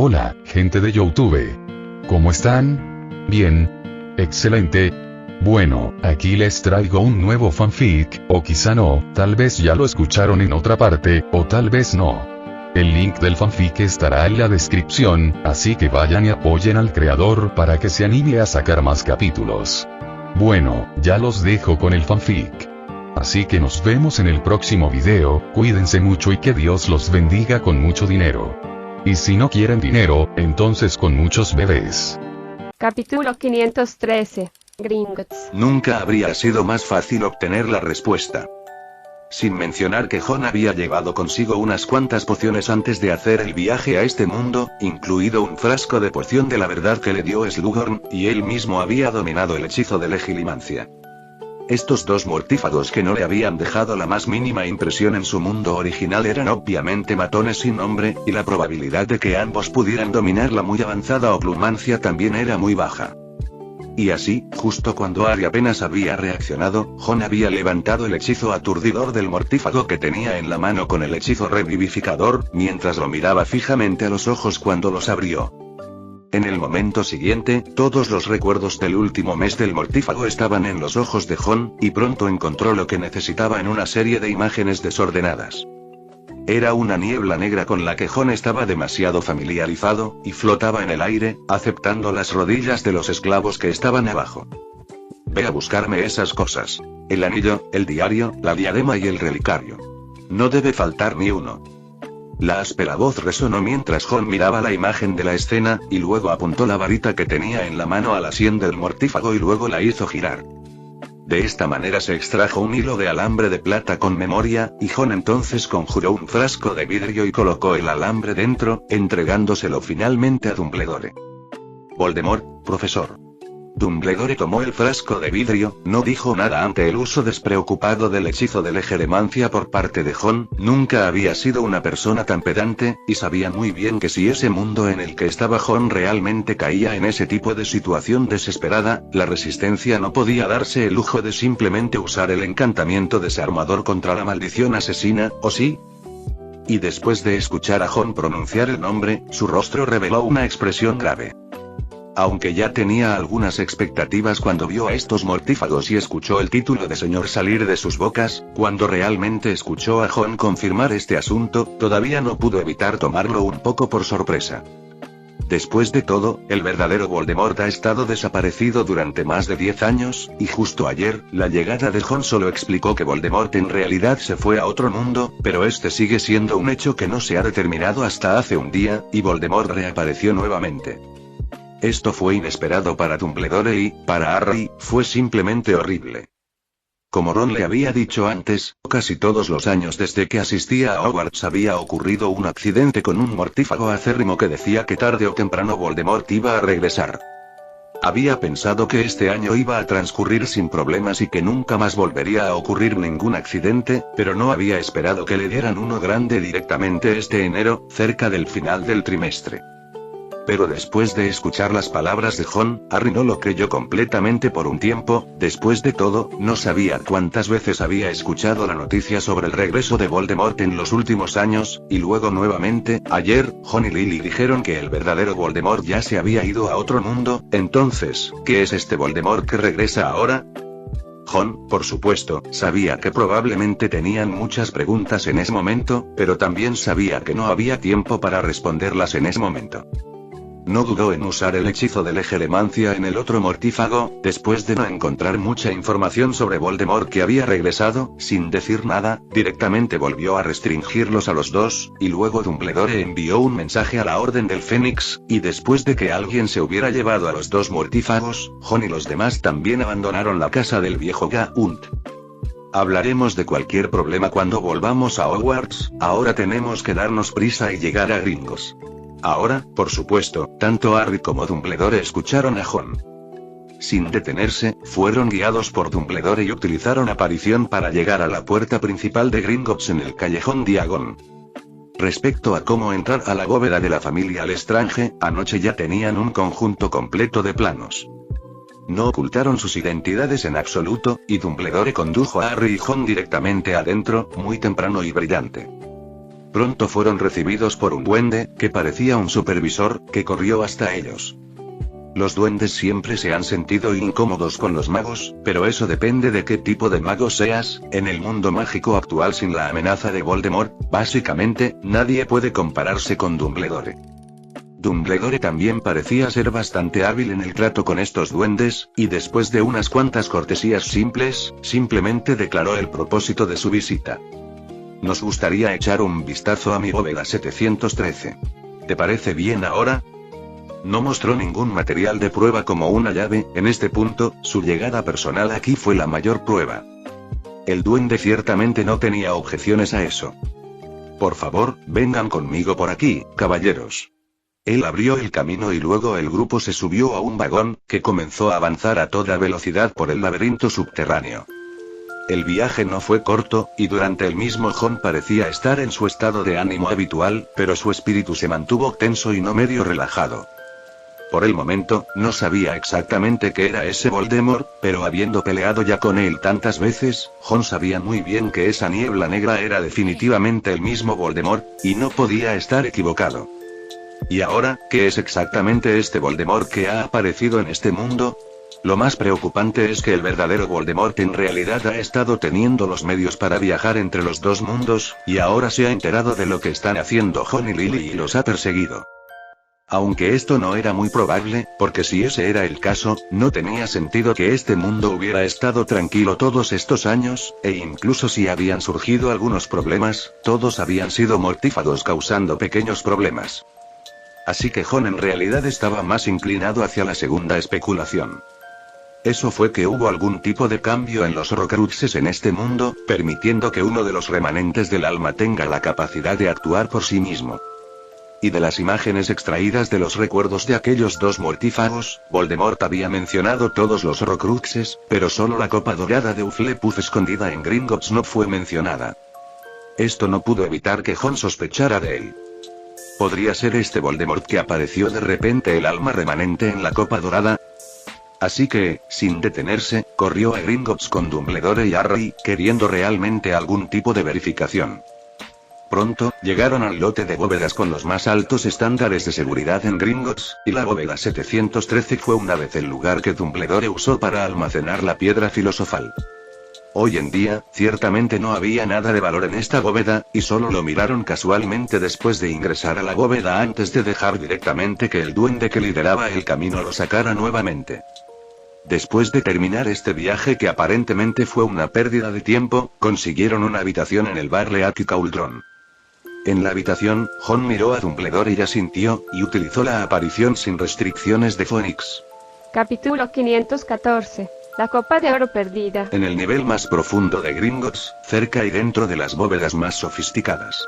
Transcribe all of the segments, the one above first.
Hola, gente de YouTube. ¿Cómo están? Bien. Excelente. Bueno, aquí les traigo un nuevo fanfic, o quizá no, tal vez ya lo escucharon en otra parte, o tal vez no. El link del fanfic estará en la descripción, así que vayan y apoyen al creador para que se anime a sacar más capítulos. Bueno, ya los dejo con el fanfic. Así que nos vemos en el próximo video, cuídense mucho y que Dios los bendiga con mucho dinero. Y si no quieren dinero, entonces con muchos bebés. Capítulo 513. Gringotts. Nunca habría sido más fácil obtener la respuesta. Sin mencionar que Jon había llevado consigo unas cuantas pociones antes de hacer el viaje a este mundo, incluido un frasco de poción de la verdad que le dio Slughorn, y él mismo había dominado el hechizo de legilimancia. Estos dos mortífagos que no le habían dejado la más mínima impresión en su mundo original eran obviamente matones sin nombre, y la probabilidad de que ambos pudieran dominar la muy avanzada oclumancia también era muy baja. Y así, justo cuando Ari apenas había reaccionado, Jon había levantado el hechizo aturdidor del mortífago que tenía en la mano con el hechizo revivificador, mientras lo miraba fijamente a los ojos cuando los abrió. En el momento siguiente, todos los recuerdos del último mes del mortífago estaban en los ojos de Jon, y pronto encontró lo que necesitaba en una serie de imágenes desordenadas. Era una niebla negra con la que Jon estaba demasiado familiarizado, y flotaba en el aire, aceptando las rodillas de los esclavos que estaban abajo. Ve a buscarme esas cosas. El anillo, el diario, la diadema y el relicario. No debe faltar ni uno. La áspera voz resonó mientras Jon miraba la imagen de la escena, y luego apuntó la varita que tenía en la mano a la sien del mortífago y luego la hizo girar. De esta manera se extrajo un hilo de alambre de plata con memoria, y Jon entonces conjuró un frasco de vidrio y colocó el alambre dentro, entregándoselo finalmente a Dumbledore. Voldemort, profesor. Dumbledore tomó el frasco de vidrio, no dijo nada ante el uso despreocupado del hechizo de legilimancia por parte de Jon, nunca había sido una persona tan pedante, y sabía muy bien que si ese mundo en el que estaba Jon realmente caía en ese tipo de situación desesperada, la resistencia no podía darse el lujo de simplemente usar el encantamiento desarmador contra la maldición asesina, ¿o sí? Y después de escuchar a Jon pronunciar el nombre, su rostro reveló una expresión grave. Aunque ya tenía algunas expectativas cuando vio a estos mortífagos y escuchó el título de señor salir de sus bocas, cuando realmente escuchó a Jon confirmar este asunto, todavía no pudo evitar tomarlo un poco por sorpresa. Después de todo, el verdadero Voldemort ha estado desaparecido durante más de 10 años, y justo ayer, la llegada de Jon solo explicó que Voldemort en realidad se fue a otro mundo, pero este sigue siendo un hecho que no se ha determinado hasta hace un día, y Voldemort reapareció nuevamente. Esto fue inesperado para Dumbledore y, para Harry, fue simplemente horrible. Como Ron le había dicho antes, casi todos los años desde que asistía a Hogwarts había ocurrido un accidente con un mortífago acérrimo que decía que tarde o temprano Voldemort iba a regresar. Había pensado que este año iba a transcurrir sin problemas y que nunca más volvería a ocurrir ningún accidente, pero no había esperado que le dieran uno grande directamente este enero, cerca del final del trimestre. Pero después de escuchar las palabras de Jon, Harry no lo creyó completamente por un tiempo. Después de todo, no sabía cuántas veces había escuchado la noticia sobre el regreso de Voldemort en los últimos años, y luego nuevamente, ayer, Jon y Lily dijeron que el verdadero Voldemort ya se había ido a otro mundo. Entonces, ¿qué es este Voldemort que regresa ahora? Jon, por supuesto, sabía que probablemente tenían muchas preguntas en ese momento, pero también sabía que no había tiempo para responderlas en ese momento. No dudó en usar el hechizo de legilimancia en el otro mortífago, después de no encontrar mucha información sobre Voldemort que había regresado, sin decir nada, directamente volvió a restringirlos a los dos, y luego Dumbledore envió un mensaje a la Orden del Fénix, y después de que alguien se hubiera llevado a los dos mortífagos, Jon y los demás también abandonaron la casa del viejo Gaunt. Hablaremos de cualquier problema cuando volvamos a Hogwarts, ahora tenemos que darnos prisa y llegar a Gringotts. Ahora, por supuesto, tanto Harry como Dumbledore escucharon a Jon. Sin detenerse, fueron guiados por Dumbledore y utilizaron aparición para llegar a la puerta principal de Gringotts en el callejón Diagon. Respecto a cómo entrar a la bóveda de la familia Lestrange, anoche ya tenían un conjunto completo de planos. No ocultaron sus identidades en absoluto, y Dumbledore condujo a Harry y Jon directamente adentro, muy temprano y brillante. Pronto fueron recibidos por un duende, que parecía un supervisor, que corrió hasta ellos. Los duendes siempre se han sentido incómodos con los magos, pero eso depende de qué tipo de mago seas. En el mundo mágico actual sin la amenaza de Voldemort, básicamente, nadie puede compararse con Dumbledore. Dumbledore también parecía ser bastante hábil en el trato con estos duendes, y después de unas cuantas cortesías simples, simplemente declaró el propósito de su visita. Nos gustaría echar un vistazo a mi bóveda 713. ¿Te parece bien ahora? No mostró ningún material de prueba como una llave. En este punto, su llegada personal aquí fue la mayor prueba. El duende ciertamente no tenía objeciones a eso. Por favor, vengan conmigo por aquí, caballeros. Él abrió el camino y luego el grupo se subió a un vagón, que comenzó a avanzar a toda velocidad por el laberinto subterráneo. El viaje no fue corto, y durante el mismo Jon parecía estar en su estado de ánimo habitual, pero su espíritu se mantuvo tenso y no medio relajado. Por el momento, no sabía exactamente qué era ese Voldemort, pero habiendo peleado ya con él tantas veces, Jon sabía muy bien que esa niebla negra era definitivamente el mismo Voldemort, y no podía estar equivocado. ¿Y ahora, qué es exactamente este Voldemort que ha aparecido en este mundo? Lo más preocupante es que el verdadero Voldemort en realidad ha estado teniendo los medios para viajar entre los dos mundos, y ahora se ha enterado de lo que están haciendo Jon y Lily y los ha perseguido. Aunque esto no era muy probable, porque si ese era el caso, no tenía sentido que este mundo hubiera estado tranquilo todos estos años, e incluso si habían surgido algunos problemas, todos habían sido mortífagos causando pequeños problemas. Así que Jon en realidad estaba más inclinado hacia la segunda especulación. Eso fue que hubo algún tipo de cambio en los Horcruxes en este mundo, permitiendo que uno de los remanentes del alma tenga la capacidad de actuar por sí mismo. Y de las imágenes extraídas de los recuerdos de aquellos dos mortífagos, Voldemort había mencionado todos los Horcruxes, pero solo la copa dorada de Hufflepuff escondida en Gringotts no fue mencionada. Esto no pudo evitar que Jon sospechara de él. ¿Podría ser este Voldemort que apareció de repente el alma remanente en la copa dorada? Así que, sin detenerse, corrió a Gringotts con Dumbledore y Harry, queriendo realmente algún tipo de verificación. Pronto, llegaron al lote de bóvedas con los más altos estándares de seguridad en Gringotts, y la bóveda 713 fue una vez el lugar que Dumbledore usó para almacenar la piedra filosofal. Hoy en día, ciertamente no había nada de valor en esta bóveda, y solo lo miraron casualmente después de ingresar a la bóveda antes de dejar directamente que el duende que lideraba el camino lo sacara nuevamente. Después de terminar este viaje que aparentemente fue una pérdida de tiempo, consiguieron una habitación en el bar Leaky Cauldron. En la habitación, Jon miró a Dumbledore y asintió, y utilizó la aparición sin restricciones de Phoenix. Capítulo 514. La copa de oro perdida. En el nivel más profundo de Gringotts, cerca y dentro de las bóvedas más sofisticadas.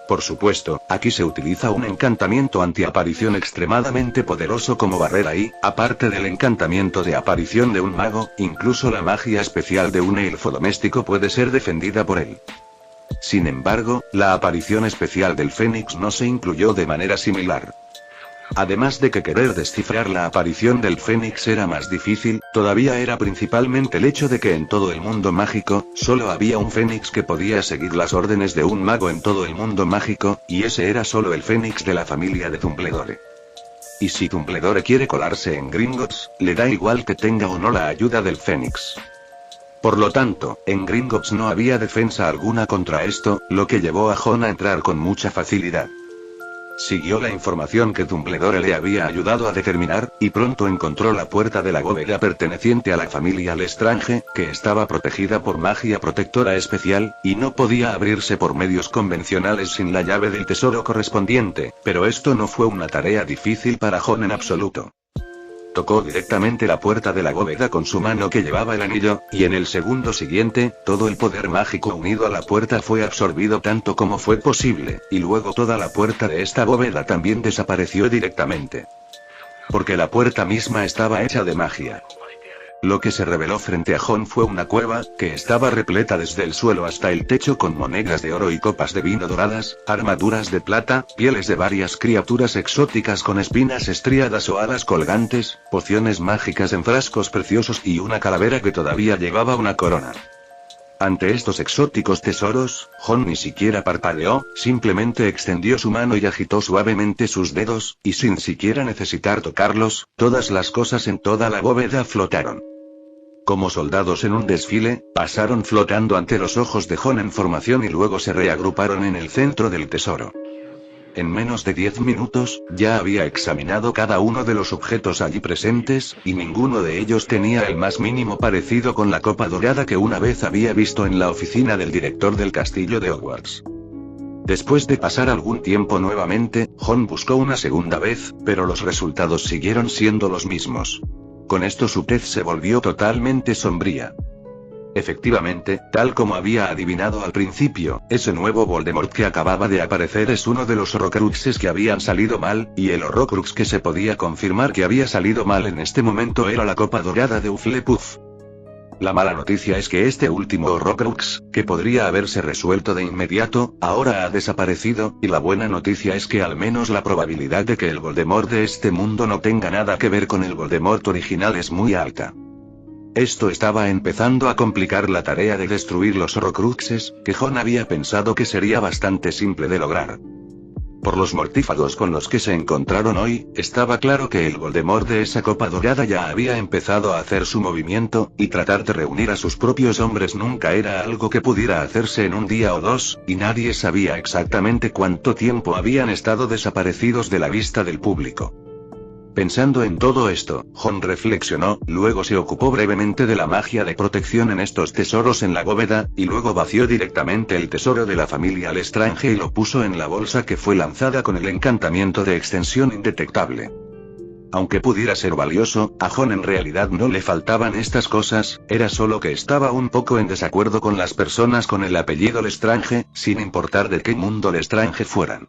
Por supuesto, aquí se utiliza un encantamiento antiaparición extremadamente poderoso como barrera y, aparte del encantamiento de aparición de un mago, incluso la magia especial de un elfo doméstico puede ser defendida por él. Sin embargo, la aparición especial del Fénix no se incluyó de manera similar. Además de que querer descifrar la aparición del Fénix era más difícil, todavía era principalmente el hecho de que en todo el mundo mágico, solo había un Fénix que podía seguir las órdenes de un mago en todo el mundo mágico, y ese era solo el Fénix de la familia de Dumbledore. Y si Dumbledore quiere colarse en Gringotts, le da igual que tenga o no la ayuda del Fénix. Por lo tanto, en Gringotts no había defensa alguna contra esto, lo que llevó a Jon a entrar con mucha facilidad. Siguió la información que Dumbledore le había ayudado a determinar, y pronto encontró la puerta de la bóveda perteneciente a la familia Lestrange, que estaba protegida por magia protectora especial, y no podía abrirse por medios convencionales sin la llave del tesoro correspondiente, pero esto no fue una tarea difícil para Jon en absoluto. Tocó directamente la puerta de la bóveda con su mano que llevaba el anillo, y en el segundo siguiente, todo el poder mágico unido a la puerta fue absorbido tanto como fue posible, y luego toda la puerta de esta bóveda también desapareció directamente. Porque la puerta misma estaba hecha de magia. Lo que se reveló frente a Jon fue una cueva, que estaba repleta desde el suelo hasta el techo con monedas de oro y copas de vino doradas, armaduras de plata, pieles de varias criaturas exóticas con espinas estriadas o alas colgantes, pociones mágicas en frascos preciosos y una calavera que todavía llevaba una corona. Ante estos exóticos tesoros, Jon ni siquiera parpadeó, simplemente extendió su mano y agitó suavemente sus dedos, y sin siquiera necesitar tocarlos, todas las cosas en toda la bóveda flotaron. Como soldados en un desfile, pasaron flotando ante los ojos de Jon en formación y luego se reagruparon en el centro del tesoro. En menos de 10 minutos, ya había examinado cada uno de los objetos allí presentes, y ninguno de ellos tenía el más mínimo parecido con la copa dorada que una vez había visto en la oficina del director del castillo de Hogwarts. Después de pasar algún tiempo nuevamente, Jon buscó una segunda vez, pero los resultados siguieron siendo los mismos. Con esto su tez se volvió totalmente sombría. Efectivamente, tal como había adivinado al principio, ese nuevo Voldemort que acababa de aparecer es uno de los Horrocruxes que habían salido mal, y el Horrocrux que se podía confirmar que había salido mal en este momento era la copa dorada de Hufflepuff. La mala noticia es que este último Horrocrux, que podría haberse resuelto de inmediato, ahora ha desaparecido, y la buena noticia es que al menos la probabilidad de que el Voldemort de este mundo no tenga nada que ver con el Voldemort original es muy alta. Esto estaba empezando a complicar la tarea de destruir los Horrocruxes, que Jon había pensado que sería bastante simple de lograr. Por los mortífagos con los que se encontraron hoy, estaba claro que el Voldemort de esa copa dorada ya había empezado a hacer su movimiento, y tratar de reunir a sus propios hombres nunca era algo que pudiera hacerse en un día o dos, y nadie sabía exactamente cuánto tiempo habían estado desaparecidos de la vista del público. Pensando en todo esto, Jon reflexionó, luego se ocupó brevemente de la magia de protección en estos tesoros en la bóveda, y luego vació directamente el tesoro de la familia Lestrange y lo puso en la bolsa que fue lanzada con el encantamiento de extensión indetectable. Aunque pudiera ser valioso, a Jon en realidad no le faltaban estas cosas, era solo que estaba un poco en desacuerdo con las personas con el apellido Lestrange, sin importar de qué mundo Lestrange fueran.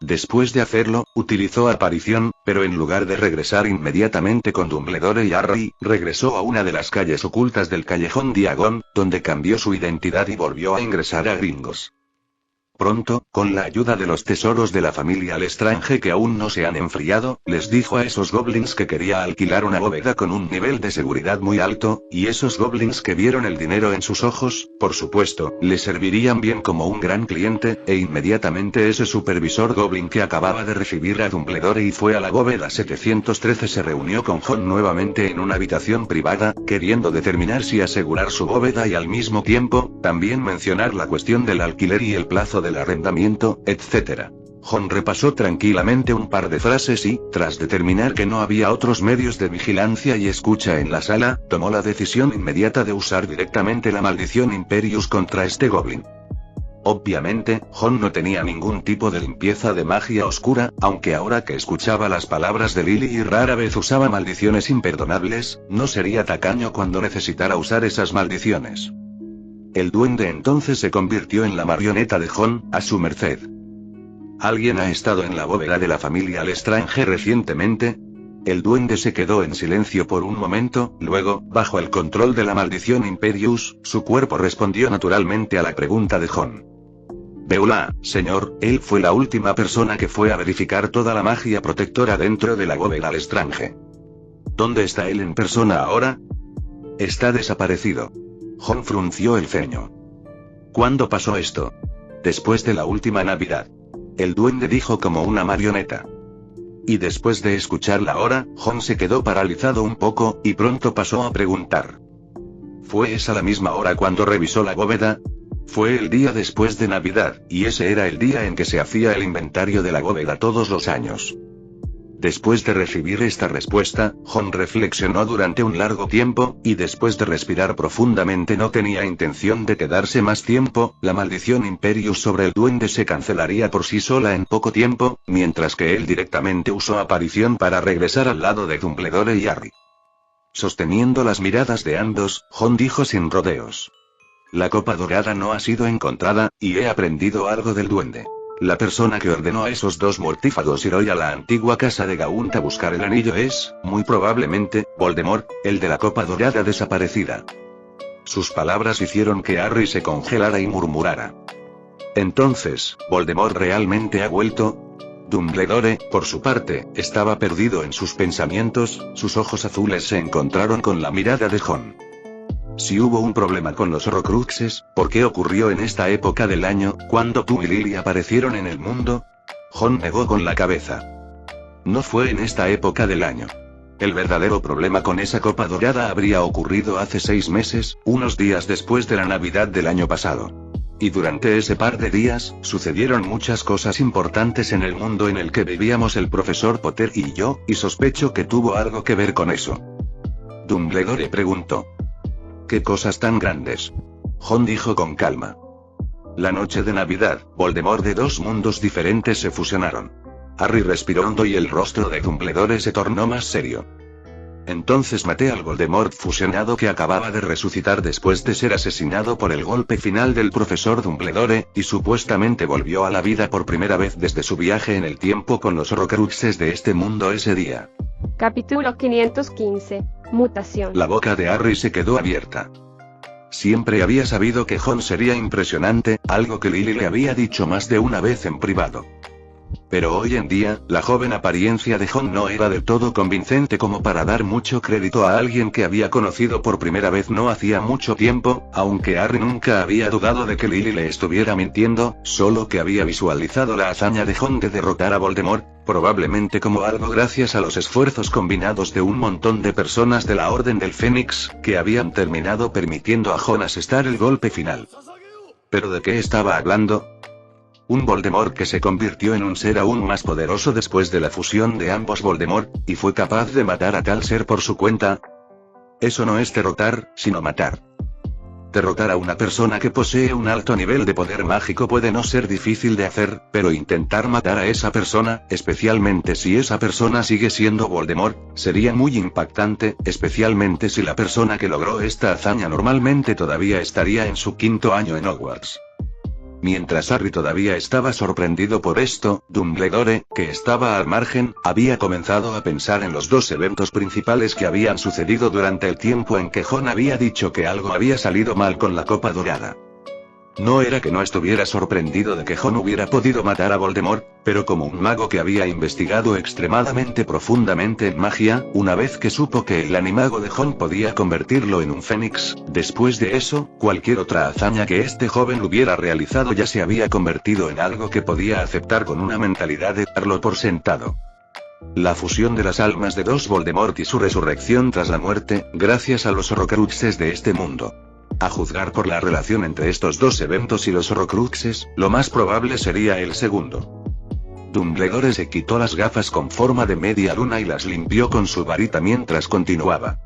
Después de hacerlo, utilizó aparición, pero en lugar de regresar inmediatamente con Dumbledore y Harry, regresó a una de las calles ocultas del callejón Diagon, donde cambió su identidad y volvió a ingresar a Gringos. Pronto, con la ayuda de los tesoros de la familia Lestrange que aún no se han enfriado, les dijo a esos goblins que quería alquilar una bóveda con un nivel de seguridad muy alto, y esos goblins que vieron el dinero en sus ojos, por supuesto, le servirían bien como un gran cliente, e inmediatamente ese supervisor goblin que acababa de recibir a Dumbledore y fue a la bóveda 713 se reunió con Jon nuevamente en una habitación privada, queriendo determinar si asegurar su bóveda y al mismo tiempo, también mencionar la cuestión del alquiler y el plazo del arrendamiento, etc. Jon repasó tranquilamente un par de frases y, tras determinar que no había otros medios de vigilancia y escucha en la sala, tomó la decisión inmediata de usar directamente la maldición Imperius contra este goblin. Obviamente, Jon no tenía ningún tipo de limpieza de magia oscura, aunque ahora que escuchaba las palabras de Lily y rara vez usaba maldiciones imperdonables, no sería tacaño cuando necesitara usar esas maldiciones. El duende entonces se convirtió en la marioneta de Jon, a su merced. ¿Alguien ha estado en la bóveda de la familia Lestrange recientemente? El duende se quedó en silencio por un momento, luego, bajo el control de la maldición Imperius, su cuerpo respondió naturalmente a la pregunta de Jon. Beula, señor, él fue la última persona que fue a verificar toda la magia protectora dentro de la bóveda Lestrange. ¿Dónde está él en persona ahora? Está desaparecido. Jon frunció el ceño. ¿Cuándo pasó esto? Después de la última Navidad. El duende dijo como una marioneta. Y después de escuchar la hora, Jon se quedó paralizado un poco, y pronto pasó a preguntar. ¿Fue esa la misma hora cuando revisó la bóveda? Fue el día después de Navidad, y ese era el día en que se hacía el inventario de la bóveda todos los años. Después de recibir esta respuesta, Jon reflexionó durante un largo tiempo, y después de respirar profundamente no tenía intención de quedarse más tiempo, la maldición Imperius sobre el duende se cancelaría por sí sola en poco tiempo, mientras que él directamente usó aparición para regresar al lado de Dumbledore y Harry. Sosteniendo las miradas de ambos, Jon dijo sin rodeos. La copa dorada no ha sido encontrada, y he aprendido algo del duende. La persona que ordenó a esos dos mortífagos ir hoy a la antigua casa de Gaunt a buscar el anillo es, muy probablemente, Voldemort, el de la copa dorada desaparecida. Sus palabras hicieron que Harry se congelara y murmurara. Entonces, ¿Voldemort realmente ha vuelto? Dumbledore, por su parte, estaba perdido en sus pensamientos, sus ojos azules se encontraron con la mirada de Jon. Si hubo un problema con los Horrocruxes, ¿por qué ocurrió en esta época del año, cuando tú y Lily aparecieron en el mundo? Jon negó con la cabeza. No fue en esta época del año. El verdadero problema con esa copa dorada habría ocurrido hace 6 meses, unos días después de la Navidad del año pasado. Y durante ese par de días, sucedieron muchas cosas importantes en el mundo en el que vivíamos el profesor Potter y yo, y sospecho que tuvo algo que ver con eso. Dumbledore preguntó. ¿Qué cosas tan grandes? Jon dijo con calma. La noche de Navidad, Voldemort de 2 mundos diferentes se fusionaron. Harry respiró hondo y el rostro de Dumbledore se tornó más serio. Entonces maté al Voldemort fusionado que acababa de resucitar después de ser asesinado por el golpe final del profesor Dumbledore, y supuestamente volvió a la vida por primera vez desde su viaje en el tiempo con los Horrocruxes de este mundo ese día. Capítulo 515. Mutación. La boca de Harry se quedó abierta. Siempre había sabido que Jon sería impresionante, algo que Lily le había dicho más de una vez en privado. Pero hoy en día, la joven apariencia de Jon no era del todo convincente como para dar mucho crédito a alguien que había conocido por primera vez no hacía mucho tiempo, aunque Harry nunca había dudado de que Lily le estuviera mintiendo, solo que había visualizado la hazaña de Jon de derrotar a Voldemort, probablemente como algo gracias a los esfuerzos combinados de un montón de personas de la Orden del Fénix, que habían terminado permitiendo a Jon asestar el golpe final. ¿Pero de qué estaba hablando? Un Voldemort que se convirtió en un ser aún más poderoso después de la fusión de ambos Voldemort, y fue capaz de matar a tal ser por su cuenta. Eso no es derrotar, sino matar. Derrotar a una persona que posee un alto nivel de poder mágico puede no ser difícil de hacer, pero intentar matar a esa persona, especialmente si esa persona sigue siendo Voldemort, sería muy impactante, especialmente si la persona que logró esta hazaña normalmente todavía estaría en su 5º año en Hogwarts. Mientras Harry todavía estaba sorprendido por esto, Dumbledore, que estaba al margen, había comenzado a pensar en los 2 eventos principales que habían sucedido durante el tiempo en que Jon había dicho que algo había salido mal con la copa dorada. No era que no estuviera sorprendido de que Jon hubiera podido matar a Voldemort, pero como un mago que había investigado extremadamente profundamente en magia, una vez que supo que el animago de Jon podía convertirlo en un fénix, después de eso, cualquier otra hazaña que este joven hubiera realizado ya se había convertido en algo que podía aceptar con una mentalidad de darlo por sentado. La fusión de las almas de 2 Voldemort y su resurrección tras la muerte, gracias a los Horrocruxes de este mundo. A juzgar por la relación entre estos 2 eventos y los Horrocruxes, lo más probable sería el segundo. Dumbledore se quitó las gafas con forma de media luna y las limpió con su varita mientras continuaba.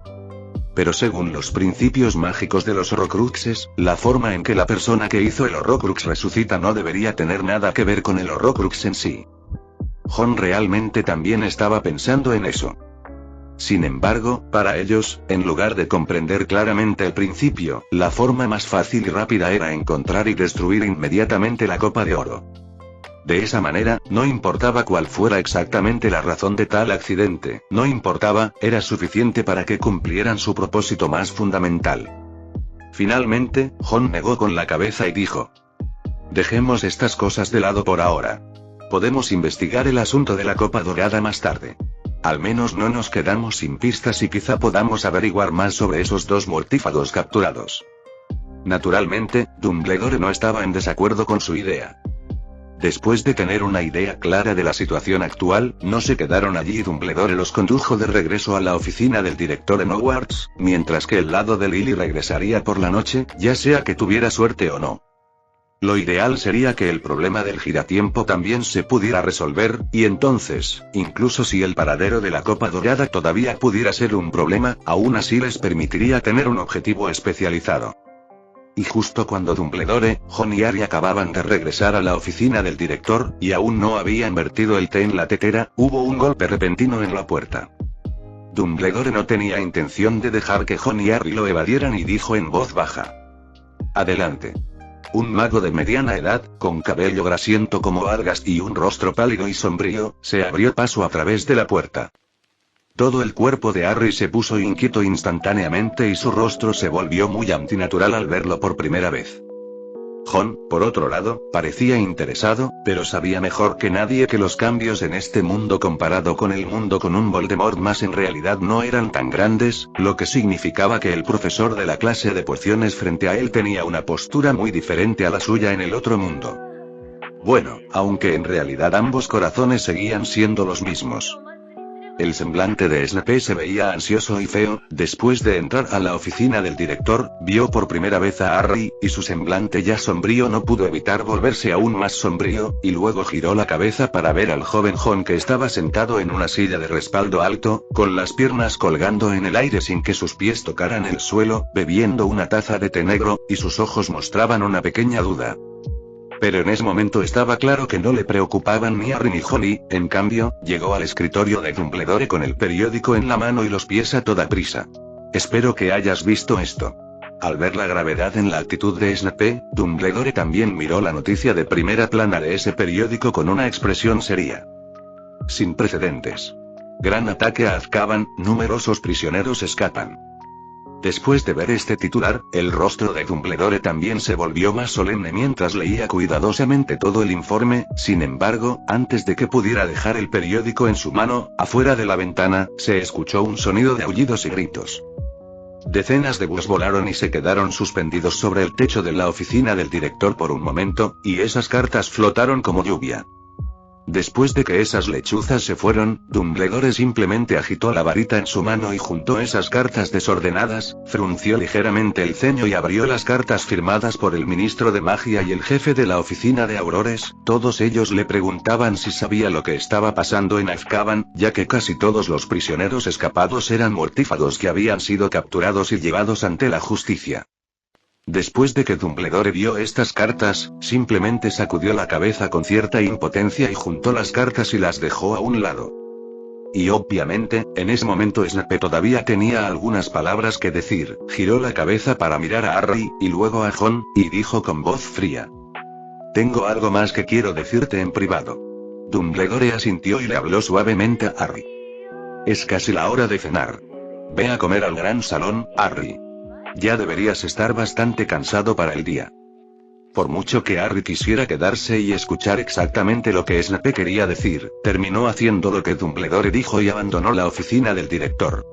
Pero según los principios mágicos de los Horrocruxes, la forma en que la persona que hizo el Horrocrux resucita no debería tener nada que ver con el Horrocrux en sí. Jon realmente también estaba pensando en eso. Sin embargo, para ellos, en lugar de comprender claramente el principio, la forma más fácil y rápida era encontrar y destruir inmediatamente la copa de oro. De esa manera, no importaba cuál fuera exactamente la razón de tal accidente, no importaba, era suficiente para que cumplieran su propósito más fundamental. Finalmente, Jon negó con la cabeza y dijo: dejemos estas cosas de lado por ahora. Podemos investigar el asunto de la copa dorada más tarde. Al menos no nos quedamos sin pistas y quizá podamos averiguar más sobre esos 2 mortífagos capturados. Naturalmente, Dumbledore no estaba en desacuerdo con su idea. Después de tener una idea clara de la situación actual, no se quedaron allí y Dumbledore los condujo de regreso a la oficina del director en Hogwarts, mientras que el lado de Lily regresaría por la noche, ya sea que tuviera suerte o no. Lo ideal sería que el problema del giratiempo también se pudiera resolver, y entonces, incluso si el paradero de la copa dorada todavía pudiera ser un problema, aún así les permitiría tener un objetivo especializado. Y justo cuando Dumbledore, Jon y Harry acababan de regresar a la oficina del director, y aún no habían vertido el té en la tetera, hubo un golpe repentino en la puerta. Dumbledore no tenía intención de dejar que Jon y Harry lo evadieran y dijo en voz baja: adelante. Un mago de mediana edad, con cabello grasiento como algas y un rostro pálido y sombrío, se abrió paso a través de la puerta. Todo el cuerpo de Harry se puso inquieto instantáneamente y su rostro se volvió muy antinatural al verlo por primera vez. Jon, por otro lado, parecía interesado, pero sabía mejor que nadie que los cambios en este mundo comparado con el mundo con un Voldemort más en realidad no eran tan grandes, lo que significaba que el profesor de la clase de pociones frente a él tenía una postura muy diferente a la suya en el otro mundo. Bueno, aunque en realidad ambos corazones seguían siendo los mismos. El semblante de Snape se veía ansioso y feo. Después de entrar a la oficina del director, vio por primera vez a Harry, y su semblante ya sombrío no pudo evitar volverse aún más sombrío, y luego giró la cabeza para ver al joven Jon que estaba sentado en una silla de respaldo alto, con las piernas colgando en el aire sin que sus pies tocaran el suelo, bebiendo una taza de té negro, y sus ojos mostraban una pequeña duda. Pero en ese momento estaba claro que no le preocupaban ni Harry ni Jon y, en cambio, llegó al escritorio de Dumbledore con el periódico en la mano y los pies a toda prisa. Espero que hayas visto esto. Al ver la gravedad en la actitud de Snape, Dumbledore también miró la noticia de primera plana de ese periódico con una expresión seria. Sin precedentes. Gran ataque a Azkaban, numerosos prisioneros escapan. Después de ver este titular, el rostro de Dumbledore también se volvió más solemne mientras leía cuidadosamente todo el informe. Sin embargo, antes de que pudiera dejar el periódico en su mano, afuera de la ventana, se escuchó un sonido de aullidos y gritos. Decenas de búhos volaron y se quedaron suspendidos sobre el techo de la oficina del director por un momento, y esas cartas flotaron como lluvia. Después de que esas lechuzas se fueron, Dumbledore simplemente agitó la varita en su mano y juntó esas cartas desordenadas, frunció ligeramente el ceño y abrió las cartas firmadas por el ministro de magia y el jefe de la oficina de Aurores. Todos ellos le preguntaban si sabía lo que estaba pasando en Azkaban, ya que casi todos los prisioneros escapados eran mortífagos que habían sido capturados y llevados ante la justicia. Después de que Dumbledore vio estas cartas, simplemente sacudió la cabeza con cierta impotencia y juntó las cartas y las dejó a un lado. Y obviamente, en ese momento Snape todavía tenía algunas palabras que decir. Giró la cabeza para mirar a Harry, y luego a Jon, y dijo con voz fría. Tengo algo más que quiero decirte en privado. Dumbledore asintió y le habló suavemente a Harry. Es casi la hora de cenar. Ve a comer al gran salón, Harry. Ya deberías estar bastante cansado para el día. Por mucho que Harry quisiera quedarse y escuchar exactamente lo que Snape quería decir, terminó haciendo lo que Dumbledore dijo y abandonó la oficina del director.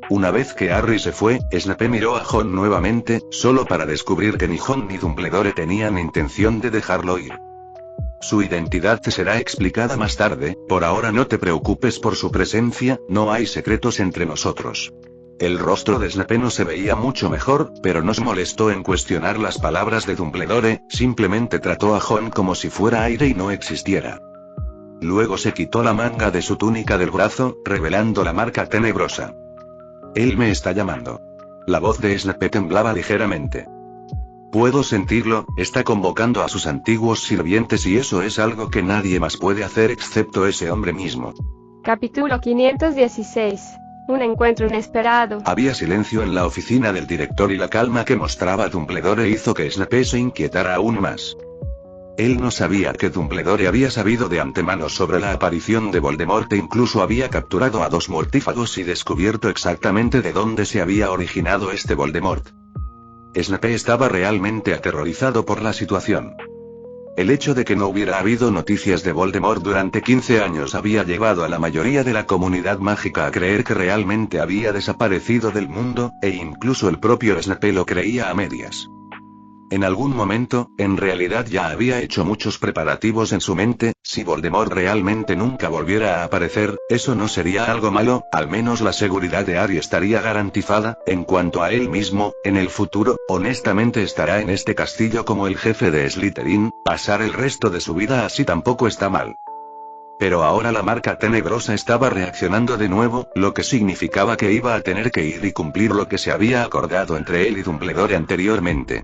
Una vez que Harry se fue, Snape miró a Jon nuevamente, solo para descubrir que ni Jon ni Dumbledore tenían intención de dejarlo ir. Su identidad te será explicada más tarde, por ahora no te preocupes por su presencia, no hay secretos entre nosotros. El rostro de Snape no se veía mucho mejor, pero no se molestó en cuestionar las palabras de Dumbledore, simplemente trató a Jon como si fuera aire y no existiera. Luego se quitó la manga de su túnica del brazo, revelando la marca tenebrosa. Él me está llamando. La voz de Snape temblaba ligeramente. Puedo sentirlo, está convocando a sus antiguos sirvientes y eso es algo que nadie más puede hacer excepto ese hombre mismo. Capítulo 516. Un encuentro inesperado. Había silencio en la oficina del director y la calma que mostraba Dumbledore hizo que Snape se inquietara aún más. Él no sabía que Dumbledore había sabido de antemano sobre la aparición de Voldemort e incluso había capturado a 2 mortífagos y descubierto exactamente de dónde se había originado este Voldemort. Snape estaba realmente aterrorizado por la situación. El hecho de que no hubiera habido noticias de Voldemort durante 15 años había llevado a la mayoría de la comunidad mágica a creer que realmente había desaparecido del mundo, e incluso el propio Snape lo creía a medias. En algún momento, en realidad ya había hecho muchos preparativos en su mente. Si Voldemort realmente nunca volviera a aparecer, eso no sería algo malo, al menos la seguridad de Harry estaría garantizada. En cuanto a él mismo, en el futuro, honestamente estará en este castillo como el jefe de Slytherin, pasar el resto de su vida así tampoco está mal. Pero ahora la marca tenebrosa estaba reaccionando de nuevo, lo que significaba que iba a tener que ir y cumplir lo que se había acordado entre él y Dumbledore anteriormente.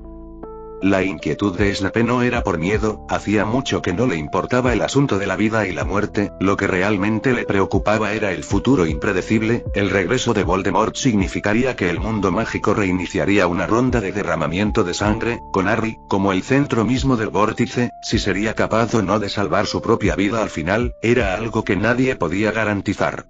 La inquietud de Snape no era por miedo, hacía mucho que no le importaba el asunto de la vida y la muerte, lo que realmente le preocupaba era el futuro impredecible. El regreso de Voldemort significaría que el mundo mágico reiniciaría una ronda de derramamiento de sangre, con Harry, como el centro mismo del vórtice. Si sería capaz o no de salvar su propia vida al final, era algo que nadie podía garantizar.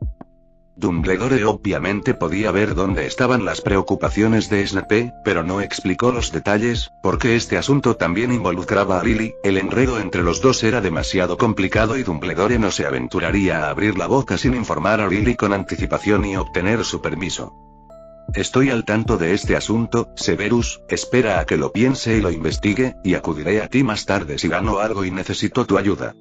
Dumbledore obviamente podía ver dónde estaban las preocupaciones de Snape, pero no explicó los detalles, porque este asunto también involucraba a Lily. El enredo entre los dos era demasiado complicado y Dumbledore no se aventuraría a abrir la boca sin informar a Lily con anticipación y obtener su permiso. Estoy al tanto de este asunto, Severus, espera a que lo piense y lo investigue, y acudiré a ti más tarde si gano algo y necesito tu ayuda.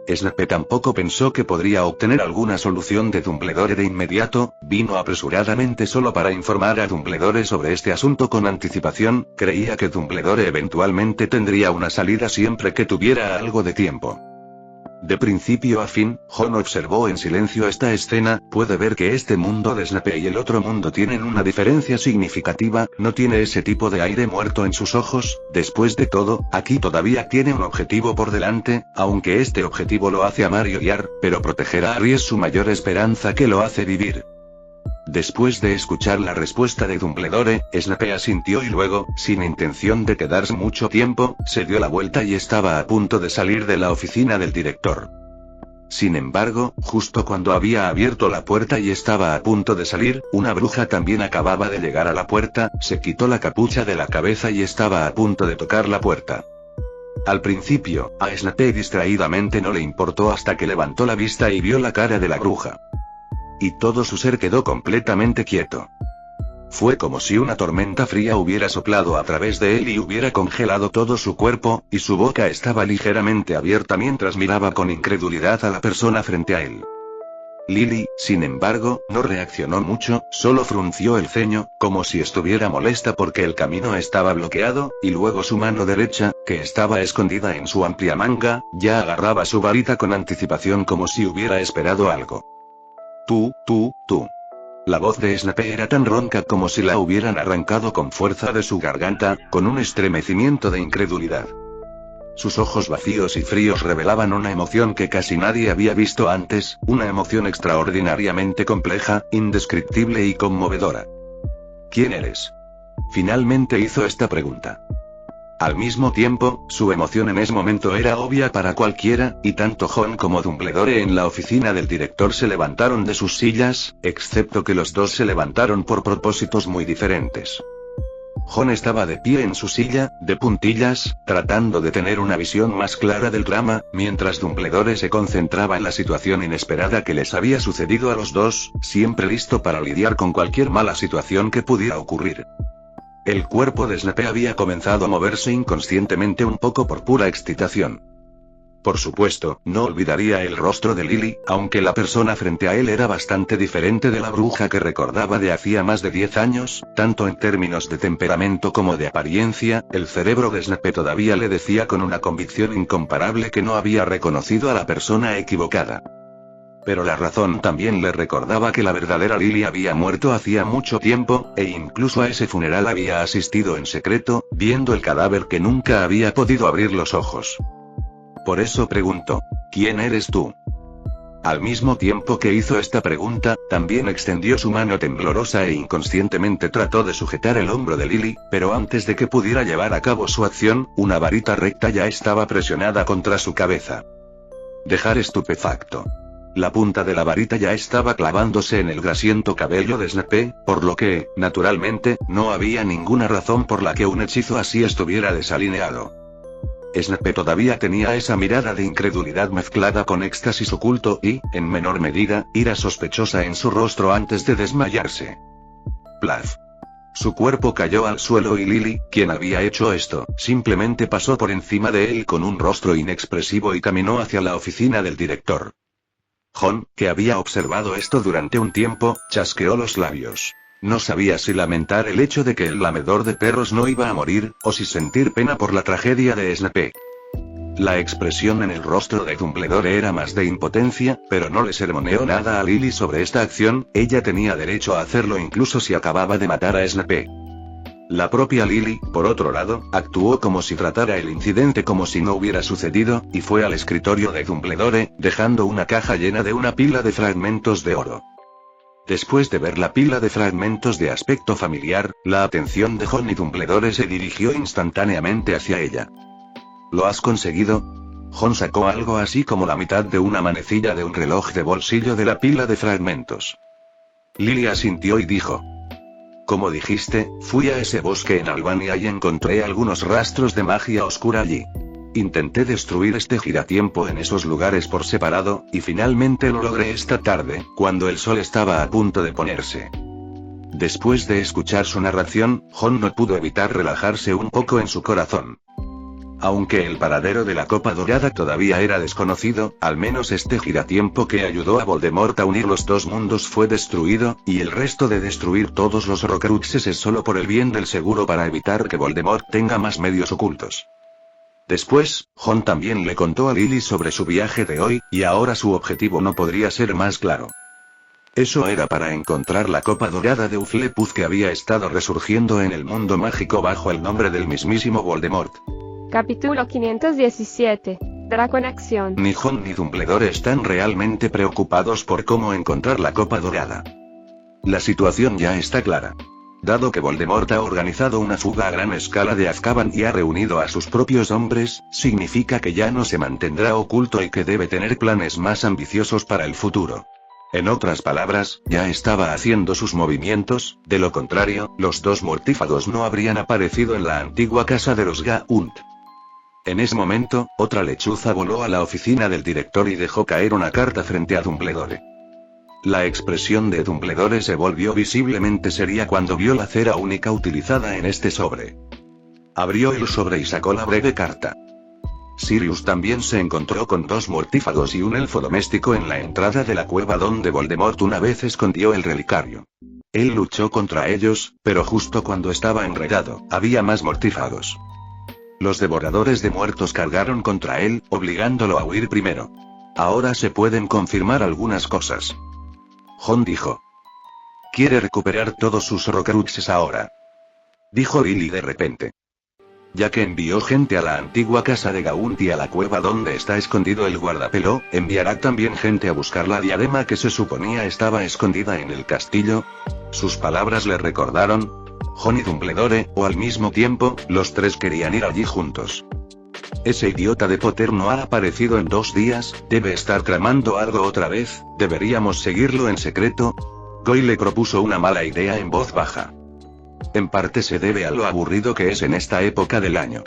Snape tampoco pensó que podría obtener alguna solución de Dumbledore de inmediato, vino apresuradamente solo para informar a Dumbledore sobre este asunto con anticipación, creía que Dumbledore eventualmente tendría una salida siempre que tuviera algo de tiempo. De principio a fin, Jon observó en silencio esta escena, puede ver que este mundo de Snape y el otro mundo tienen una diferencia significativa, no tiene ese tipo de aire muerto en sus ojos, después de todo, aquí todavía tiene un objetivo por delante, aunque este objetivo lo hace amar y odiar, pero proteger a Harry es su mayor esperanza que lo hace vivir. Después de escuchar la respuesta de Dumbledore, Snape asintió y luego, sin intención de quedarse mucho tiempo, se dio la vuelta y estaba a punto de salir de la oficina del director. Sin embargo, justo cuando había abierto la puerta y estaba a punto de salir, una bruja también acababa de llegar a la puerta, se quitó la capucha de la cabeza y estaba a punto de tocar la puerta. Al principio, a Snape distraídamente no le importó hasta que levantó la vista y vio la cara de la bruja. Y todo su ser quedó completamente quieto. Fue como si una tormenta fría hubiera soplado a través de él y hubiera congelado todo su cuerpo, y su boca estaba ligeramente abierta mientras miraba con incredulidad a la persona frente a él. Lily, sin embargo, no reaccionó mucho, solo frunció el ceño, como si estuviera molesta porque el camino estaba bloqueado, y luego su mano derecha, que estaba escondida en su amplia manga, ya agarraba su varita con anticipación como si hubiera esperado algo. Tú. La voz de Snape era tan ronca como si la hubieran arrancado con fuerza de su garganta, con un estremecimiento de incredulidad. Sus ojos vacíos y fríos revelaban una emoción que casi nadie había visto antes, una emoción extraordinariamente compleja, indescriptible y conmovedora. ¿Quién eres? Finalmente hizo esta pregunta. Al mismo tiempo, su emoción en ese momento era obvia para cualquiera, y tanto Jon como Dumbledore en la oficina del director se levantaron de sus sillas, excepto que los dos se levantaron por propósitos muy diferentes. Jon estaba de pie en su silla, de puntillas, tratando de tener una visión más clara del drama, mientras Dumbledore se concentraba en la situación inesperada que les había sucedido a los dos, siempre listo para lidiar con cualquier mala situación que pudiera ocurrir. El cuerpo de Snape había comenzado a moverse inconscientemente un poco por pura excitación. Por supuesto, no olvidaría el rostro de Lily, aunque la persona frente a él era bastante diferente de la bruja que recordaba de hacía más de 10 años, tanto en términos de temperamento como de apariencia, el cerebro de Snape todavía le decía con una convicción incomparable que no había reconocido a la persona equivocada. Pero la razón también le recordaba que la verdadera Lily había muerto hacía mucho tiempo, e incluso a ese funeral había asistido en secreto, viendo el cadáver que nunca había podido abrir los ojos. Por eso preguntó, ¿quién eres tú? Al mismo tiempo que hizo esta pregunta, también extendió su mano temblorosa e inconscientemente trató de sujetar el hombro de Lily, pero antes de que pudiera llevar a cabo su acción, una varita recta ya estaba presionada contra su cabeza. Dejar estupefacto. La punta de la varita ya estaba clavándose en el grasiento cabello de Snape, por lo que, naturalmente, no había ninguna razón por la que un hechizo así estuviera desalineado. Snape todavía tenía esa mirada de incredulidad mezclada con éxtasis oculto y, en menor medida, ira sospechosa en su rostro antes de desmayarse. Plaf. Su cuerpo cayó al suelo y Lily, quien había hecho esto, simplemente pasó por encima de él con un rostro inexpresivo y caminó hacia la oficina del director. Jon, que había observado esto durante un tiempo, chasqueó los labios. No sabía si lamentar el hecho de que el lamedor de perros no iba a morir, o si sentir pena por la tragedia de Snape. La expresión en el rostro de Dumbledore era más de impotencia, pero no le sermoneó nada a Lily sobre esta acción, ella tenía derecho a hacerlo incluso si acababa de matar a Snape. La propia Lily, por otro lado, actuó como si tratara el incidente como si no hubiera sucedido, y fue al escritorio de Dumbledore, dejando una caja llena de una pila de fragmentos de oro. Después de ver la pila de fragmentos de aspecto familiar, la atención de Jon y Dumbledore se dirigió instantáneamente hacia ella. ¿Lo has conseguido? Jon sacó algo así como la mitad de una manecilla de un reloj de bolsillo de la pila de fragmentos. Lily asintió y dijo: como dijiste, fui a ese bosque en Albania y encontré algunos rastros de magia oscura allí. Intenté destruir este giratiempo en esos lugares por separado, y finalmente lo logré esta tarde, cuando el sol estaba a punto de ponerse. Después de escuchar su narración, Jon no pudo evitar relajarse un poco en su corazón. Aunque el paradero de la Copa Dorada todavía era desconocido, al menos este giratiempo que ayudó a Voldemort a unir los dos mundos fue destruido, y el resto de destruir todos los Horcruxes es solo por el bien del seguro para evitar que Voldemort tenga más medios ocultos. Después, Jon también le contó a Lily sobre su viaje de hoy, y ahora su objetivo no podría ser más claro. Eso era para encontrar la Copa Dorada de Hufflepuff que había estado resurgiendo en el mundo mágico bajo el nombre del mismísimo Voldemort. Capítulo 517. Draco en acción. Ni Jon ni Dumbledore están realmente preocupados por cómo encontrar la Copa Dorada. La situación ya está clara. Dado que Voldemort ha organizado una fuga a gran escala de Azkaban y ha reunido a sus propios hombres, significa que ya no se mantendrá oculto y que debe tener planes más ambiciosos para el futuro. En otras palabras, ya estaba haciendo sus movimientos, de lo contrario, los dos mortífagos no habrían aparecido en la antigua casa de los Gaunt. En ese momento, otra lechuza voló a la oficina del director y dejó caer una carta frente a Dumbledore. La expresión de Dumbledore se volvió visiblemente seria cuando vio la cera única utilizada en este sobre. Abrió el sobre y sacó la breve carta. Sirius también se encontró con dos mortífagos y un elfo doméstico en la entrada de la cueva donde Voldemort una vez escondió el relicario. Él luchó contra ellos, pero justo cuando estaba enredado, había más mortífagos. Los devoradores de muertos cargaron contra él, obligándolo a huir primero. Ahora se pueden confirmar algunas cosas. Jon dijo. Quiere recuperar todos sus Horcruxes ahora. Dijo Lily de repente. Ya que envió gente a la antigua casa de Gaunt y a la cueva donde está escondido el guardapelo, ¿enviará también gente a buscar la diadema que se suponía estaba escondida en el castillo? Sus palabras le recordaron. Jon y Dumbledore, o al mismo tiempo, los tres querían ir allí juntos. Ese idiota de Potter no ha aparecido en 2 días, debe estar tramando algo otra vez, ¿deberíamos seguirlo en secreto? Goyle propuso una mala idea en voz baja. En parte se debe a lo aburrido que es en esta época del año.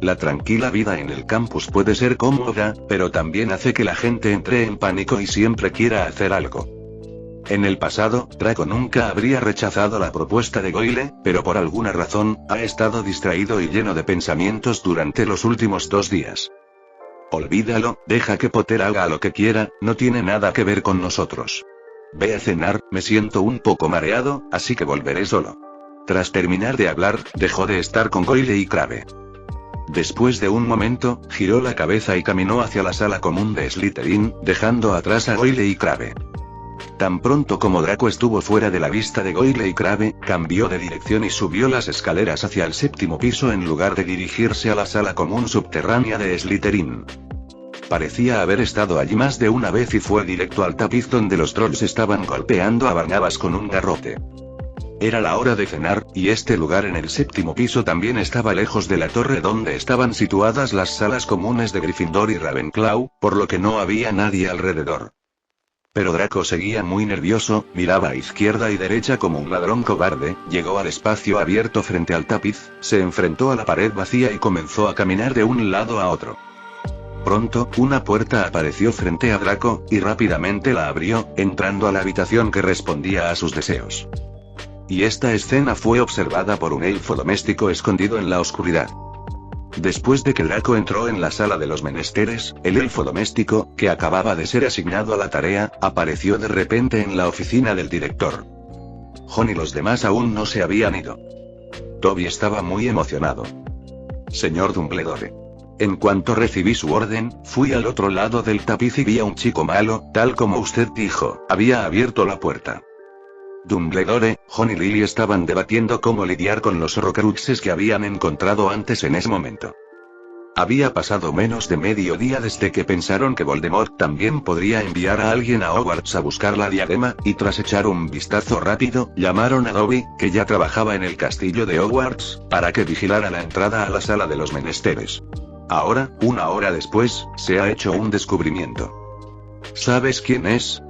La tranquila vida en el campus puede ser cómoda, pero también hace que la gente entre en pánico y siempre quiera hacer algo. En el pasado, Draco nunca habría rechazado la propuesta de Goyle, pero por alguna razón, ha estado distraído y lleno de pensamientos durante los últimos 2 días. Olvídalo, deja que Potter haga lo que quiera, no tiene nada que ver con nosotros. Ve a cenar, me siento un poco mareado, así que volveré solo. Tras terminar de hablar, dejó de estar con Goyle y Crabbe. Después de un momento, giró la cabeza y caminó hacia la sala común de Slytherin, dejando atrás a Goyle y Crabbe. Tan pronto como Draco estuvo fuera de la vista de Goyle y Crabbe, cambió de dirección y subió las escaleras hacia el 7º piso en lugar de dirigirse a la sala común subterránea de Slytherin. Parecía haber estado allí más de una vez y fue directo al tapiz donde los trolls estaban golpeando a Barnabas con un garrote. Era la hora de cenar, y este lugar en el 7º piso también estaba lejos de la torre donde estaban situadas las salas comunes de Gryffindor y Ravenclaw, por lo que no había nadie alrededor. Pero Draco seguía muy nervioso, miraba a izquierda y derecha como un ladrón cobarde, llegó al espacio abierto frente al tapiz, se enfrentó a la pared vacía y comenzó a caminar de un lado a otro. Pronto, una puerta apareció frente a Draco, y rápidamente la abrió, entrando a la habitación que respondía a sus deseos. Y esta escena fue observada por un elfo doméstico escondido en la oscuridad. Después de que Draco entró en la sala de los menesteres, el elfo doméstico, que acababa de ser asignado a la tarea, apareció de repente en la oficina del director. Jon y los demás aún no se habían ido. Toby estaba muy emocionado. Señor Dumbledore. En cuanto recibí su orden, fui al otro lado del tapiz y vi a un chico malo, tal como usted dijo, había abierto la puerta. Dumbledore, Jon y Lily estaban debatiendo cómo lidiar con los Horcruxes que habían encontrado antes en ese momento. Había pasado menos de medio día desde que pensaron que Voldemort también podría enviar a alguien a Hogwarts a buscar la diadema, y tras echar un vistazo rápido, llamaron a Dobby, que ya trabajaba en el castillo de Hogwarts, para que vigilara la entrada a la sala de los menesteres. Ahora, 1 hora después, se ha hecho un descubrimiento. ¿Sabes quién es?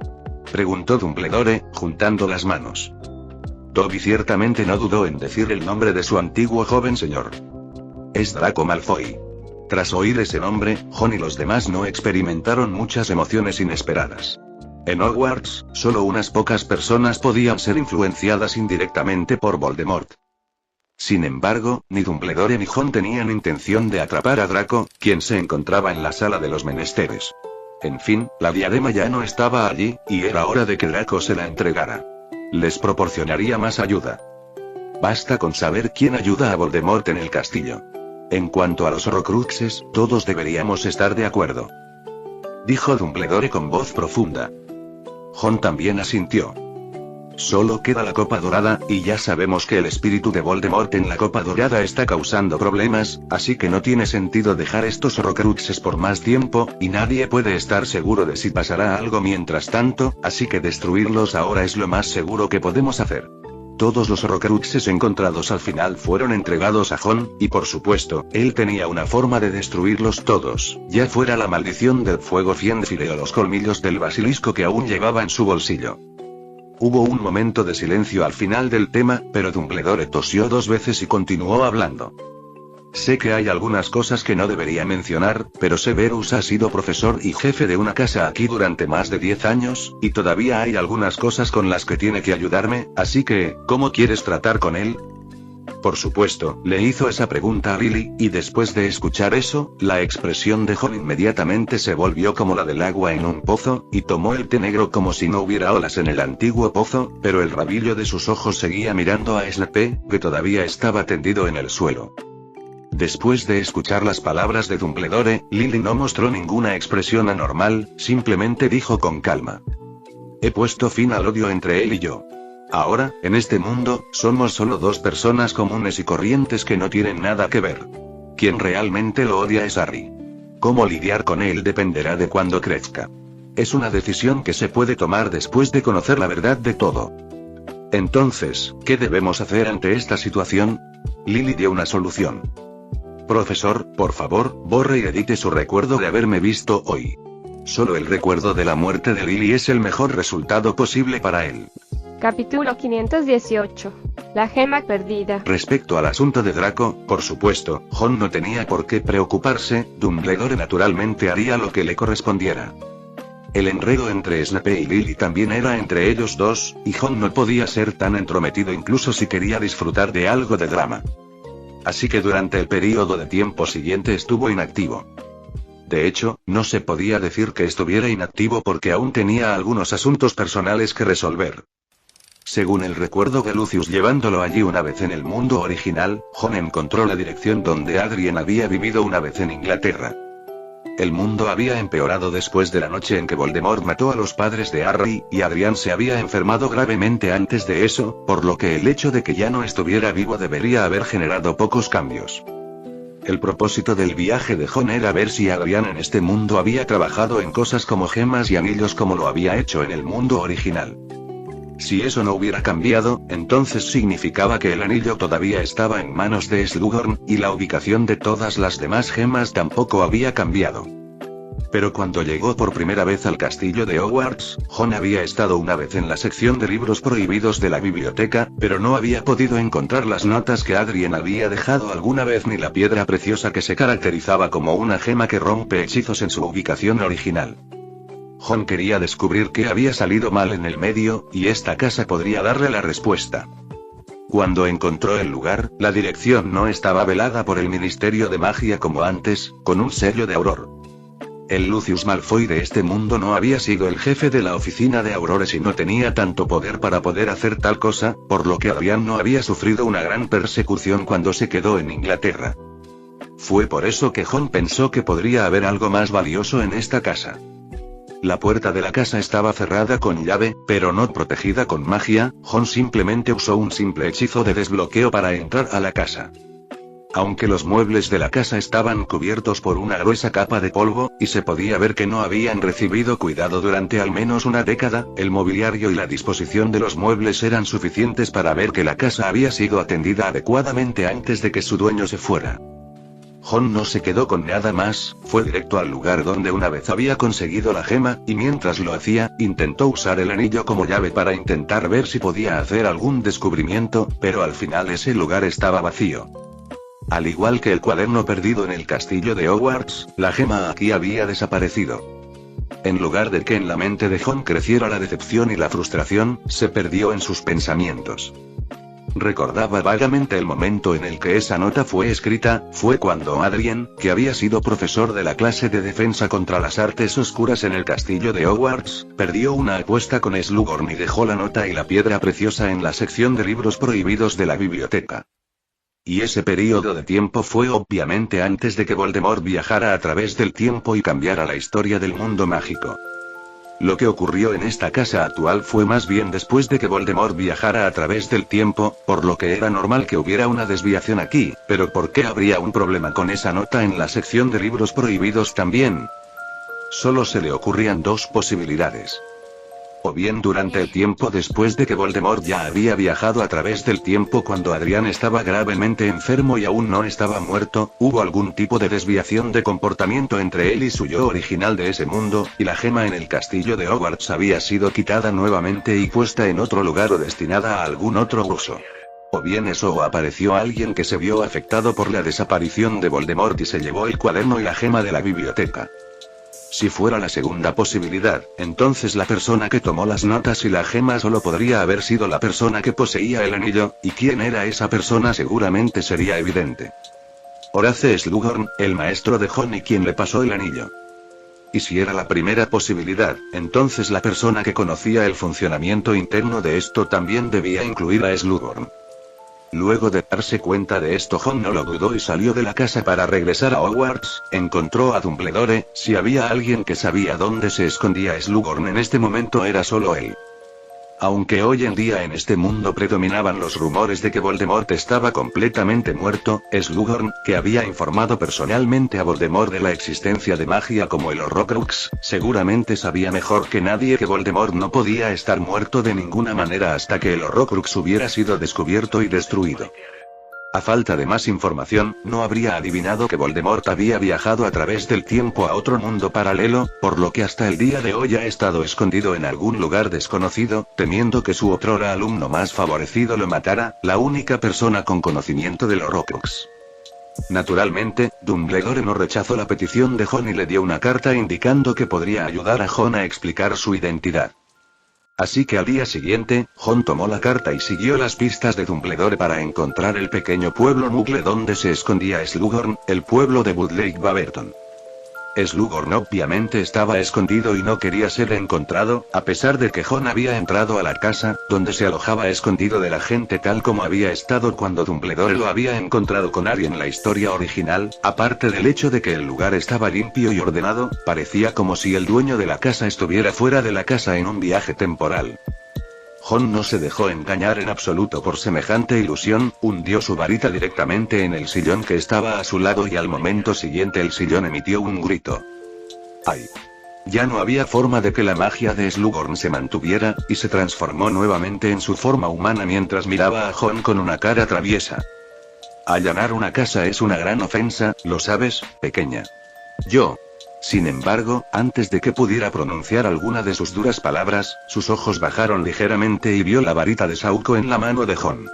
preguntó Dumbledore, juntando las manos. Dobby ciertamente no dudó en decir el nombre de su antiguo joven señor. Es Draco Malfoy. Tras oír ese nombre, Ron y los demás no experimentaron muchas emociones inesperadas. En Hogwarts, solo unas pocas personas podían ser influenciadas indirectamente por Voldemort. Sin embargo, ni Dumbledore ni Ron tenían intención de atrapar a Draco, quien se encontraba en la sala de los menesteres. En fin, la diadema ya no estaba allí, y era hora de que Draco se la entregara. Les proporcionaría más ayuda. Basta con saber quién ayuda a Voldemort en el castillo. En cuanto a los Horcruxes, todos deberíamos estar de acuerdo. Dijo Dumbledore con voz profunda. Ron también asintió. Solo queda la Copa Dorada, y ya sabemos que el espíritu de Voldemort en la Copa Dorada está causando problemas, así que no tiene sentido dejar estos Horcruxes por más tiempo, y nadie puede estar seguro de si pasará algo mientras tanto, así que destruirlos ahora es lo más seguro que podemos hacer. Todos los Horcruxes encontrados al final fueron entregados a Ron, y por supuesto, él tenía una forma de destruirlos todos, ya fuera la maldición del fuego Fiendfire o los colmillos del basilisco que aún llevaba en su bolsillo. Hubo un momento de silencio al final del tema, pero Dumbledore tosió 2 veces y continuó hablando. Sé que hay algunas cosas que no debería mencionar, pero Severus ha sido profesor y jefe de una casa aquí durante más de 10 años, y todavía hay algunas cosas con las que tiene que ayudarme, así que, ¿cómo quieres tratar con él? Por supuesto, le hizo esa pregunta a Lily, y después de escuchar eso, la expresión de Ron inmediatamente se volvió como la del agua en un pozo, y tomó el té negro como si no hubiera olas en el antiguo pozo, pero el rabillo de sus ojos seguía mirando a Snape, que todavía estaba tendido en el suelo. Después de escuchar las palabras de Dumbledore, Lily no mostró ninguna expresión anormal, simplemente dijo con calma. He puesto fin al odio entre él y yo. Ahora, en este mundo, somos solo 2 personas comunes y corrientes que no tienen nada que ver. Quien realmente lo odia es Harry. Cómo lidiar con él dependerá de cuándo crezca. Es una decisión que se puede tomar después de conocer la verdad de todo. Entonces, ¿qué debemos hacer ante esta situación? Lily dio una solución. Profesor, por favor, borre y edite su recuerdo de haberme visto hoy. Solo el recuerdo de la muerte de Lily es el mejor resultado posible para él. Capítulo 518. La gema perdida. Respecto al asunto de Draco, por supuesto, Ron no tenía por qué preocuparse, Dumbledore naturalmente haría lo que le correspondiera. El enredo entre Snape y Lily también era entre ellos dos, y Ron no podía ser tan entrometido incluso si quería disfrutar de algo de drama. Así que durante el período de tiempo siguiente estuvo inactivo. De hecho, no se podía decir que estuviera inactivo porque aún tenía algunos asuntos personales que resolver. Según el recuerdo de Lucius llevándolo allí una vez en el mundo original, Ron encontró la dirección donde Adrien había vivido una vez en Inglaterra. El mundo había empeorado después de la noche en que Voldemort mató a los padres de Harry, y Adrian se había enfermado gravemente antes de eso, por lo que el hecho de que ya no estuviera vivo debería haber generado pocos cambios. El propósito del viaje de Ron era ver si Adrian en este mundo había trabajado en cosas como gemas y anillos como lo había hecho en el mundo original. Si eso no hubiera cambiado, entonces significaba que el anillo todavía estaba en manos de Slughorn, y la ubicación de todas las demás gemas tampoco había cambiado. Pero cuando llegó por primera vez al castillo de Hogwarts, Ron había estado una vez en la sección de libros prohibidos de la biblioteca, pero no había podido encontrar las notas que Adrien había dejado alguna vez ni la piedra preciosa que se caracterizaba como una gema que rompe hechizos en su ubicación original. Ron quería descubrir qué había salido mal en el medio, y esta casa podría darle la respuesta. Cuando encontró el lugar, la dirección no estaba velada por el Ministerio de Magia como antes, con un sello de Auror. El Lucius Malfoy de este mundo no había sido el jefe de la oficina de Aurores y no tenía tanto poder para poder hacer tal cosa, por lo que Adrian no había sufrido una gran persecución cuando se quedó en Inglaterra. Fue por eso que Ron pensó que podría haber algo más valioso en esta casa. La puerta de la casa estaba cerrada con llave, pero no protegida con magia. Ron simplemente usó un simple hechizo de desbloqueo para entrar a la casa. Aunque los muebles de la casa estaban cubiertos por una gruesa capa de polvo, y se podía ver que no habían recibido cuidado durante al menos una década, el mobiliario y la disposición de los muebles eran suficientes para ver que la casa había sido atendida adecuadamente antes de que su dueño se fuera. Jon no se quedó con nada más, fue directo al lugar donde una vez había conseguido la gema, y mientras lo hacía, intentó usar el anillo como llave para intentar ver si podía hacer algún descubrimiento, pero al final ese lugar estaba vacío. Al igual que el cuaderno perdido en el castillo de Hogwarts, la gema aquí había desaparecido. En lugar de que en la mente de Jon creciera la decepción y la frustración, se perdió en sus pensamientos. Recordaba vagamente el momento en el que esa nota fue escrita, fue cuando Adrien, que había sido profesor de la clase de defensa contra las artes oscuras en el castillo de Hogwarts, perdió una apuesta con Slughorn y dejó la nota y la piedra preciosa en la sección de libros prohibidos de la biblioteca. Y ese periodo de tiempo fue obviamente antes de que Voldemort viajara a través del tiempo y cambiara la historia del mundo mágico. Lo que ocurrió en esta casa actual fue más bien después de que Voldemort viajara a través del tiempo, por lo que era normal que hubiera una desviación aquí, pero ¿por qué habría un problema con esa nota en la sección de libros prohibidos también? Solo se le ocurrían dos posibilidades. O bien durante el tiempo después de que Voldemort ya había viajado a través del tiempo cuando Adrián estaba gravemente enfermo y aún no estaba muerto, hubo algún tipo de desviación de comportamiento entre él y su yo original de ese mundo, y la gema en el castillo de Hogwarts había sido quitada nuevamente y puesta en otro lugar o destinada a algún otro uso. O bien eso o apareció alguien que se vio afectado por la desaparición de Voldemort y se llevó el cuaderno y la gema de la biblioteca. Si fuera la segunda posibilidad, entonces la persona que tomó las notas y la gema solo podría haber sido la persona que poseía el anillo, y quién era esa persona seguramente sería evidente. Horace Slughorn, el maestro de Jon y quien le pasó el anillo. Y si era la primera posibilidad, entonces la persona que conocía el funcionamiento interno de esto también debía incluir a Slughorn. Luego de darse cuenta de esto, Jon no lo dudó y salió de la casa para regresar a Hogwarts. Encontró a Dumbledore. Si había alguien que sabía dónde se escondía Slughorn en este momento era solo él. Aunque hoy en día en este mundo predominaban los rumores de que Voldemort estaba completamente muerto, Slughorn, que había informado personalmente a Voldemort de la existencia de magia como el Horrocrux, seguramente sabía mejor que nadie que Voldemort no podía estar muerto de ninguna manera hasta que el Horrocrux hubiera sido descubierto y destruido. A falta de más información, no habría adivinado que Voldemort había viajado a través del tiempo a otro mundo paralelo, por lo que hasta el día de hoy ha estado escondido en algún lugar desconocido, temiendo que su otrora alumno más favorecido lo matara, la única persona con conocimiento del Horrocrux. Naturalmente, Dumbledore no rechazó la petición de Jon y le dio una carta indicando que podría ayudar a Jon a explicar su identidad. Así que al día siguiente, Jon tomó la carta y siguió las pistas de Dumbledore para encontrar el pequeño pueblo Moogle donde se escondía Slughorn, el pueblo de Woodlake Baverton. Slughorn obviamente estaba escondido y no quería ser encontrado, a pesar de que Jon había entrado a la casa, donde se alojaba escondido de la gente tal como había estado cuando Dumbledore lo había encontrado con Harry en la historia original. Aparte del hecho de que el lugar estaba limpio y ordenado, parecía como si el dueño de la casa estuviera fuera de la casa en un viaje temporal. Jon no se dejó engañar en absoluto por semejante ilusión, hundió su varita directamente en el sillón que estaba a su lado y al momento siguiente el sillón emitió un grito. ¡Ay! Ya no había forma de que la magia de Slughorn se mantuviera, y se transformó nuevamente en su forma humana mientras miraba a Jon con una cara traviesa. Allanar una casa es una gran ofensa, ¿lo sabes, pequeña? Yo. Sin embargo, antes de que pudiera pronunciar alguna de sus duras palabras, sus ojos bajaron ligeramente y vio la varita de Sauco en la mano de Jon.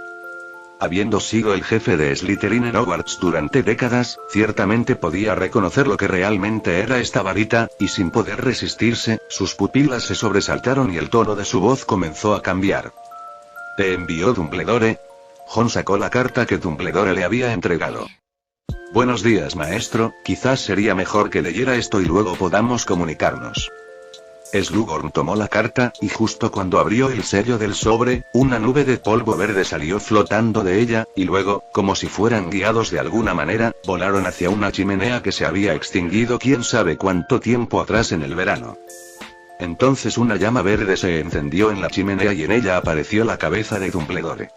Habiendo sido el jefe de Slytherin en Hogwarts durante décadas, ciertamente podía reconocer lo que realmente era esta varita, y sin poder resistirse, sus pupilas se sobresaltaron y el tono de su voz comenzó a cambiar. ¿Te envió Dumbledore? Jon sacó la carta que Dumbledore le había entregado. Buenos días, maestro, quizás sería mejor que leyera esto y luego podamos comunicarnos. Slughorn tomó la carta, y justo cuando abrió el sello del sobre, una nube de polvo verde salió flotando de ella, y luego, como si fueran guiados de alguna manera, volaron hacia una chimenea que se había extinguido quién sabe cuánto tiempo atrás en el verano. Entonces una llama verde se encendió en la chimenea y en ella apareció la cabeza de Dumbledore.